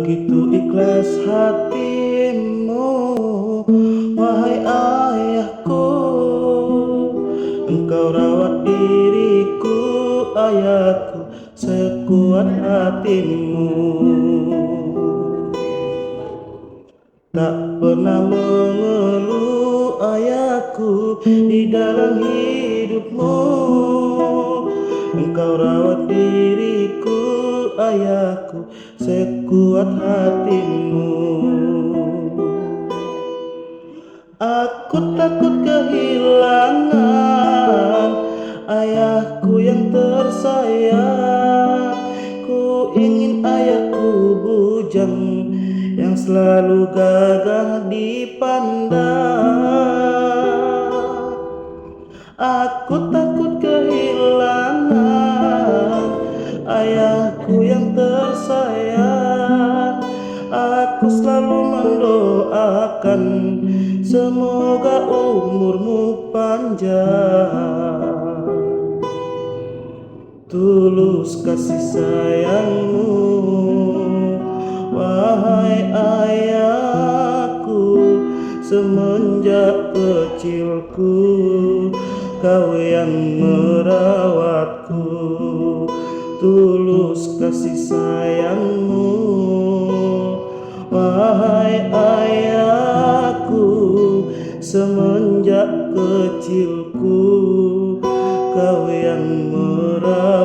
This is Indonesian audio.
Begitu ikhlas hatimu, wahai ayahku. Engkau rawat diriku, ayahku, sekuat hatimu. Tak pernah mengeluh ayahku di dalam hidupmu. Engkau rawat diriku, ayahku, sekuat hatimu. Aku takut kehilangan ayahku yang tersayang. Ku ingin ayahku bujang yang selalu gagah dipandang. Aku takut kehilangan ayahku yang tersayang. Aku selalu mendoakan semoga umurmu panjang. Tulus kasih sayangmu, wahai ayahku. Semenjak kecilku kau yang merawatku. Tulus kasih sayangmu, wahai ayahku. Semenjak kecilku kau yang merawatku.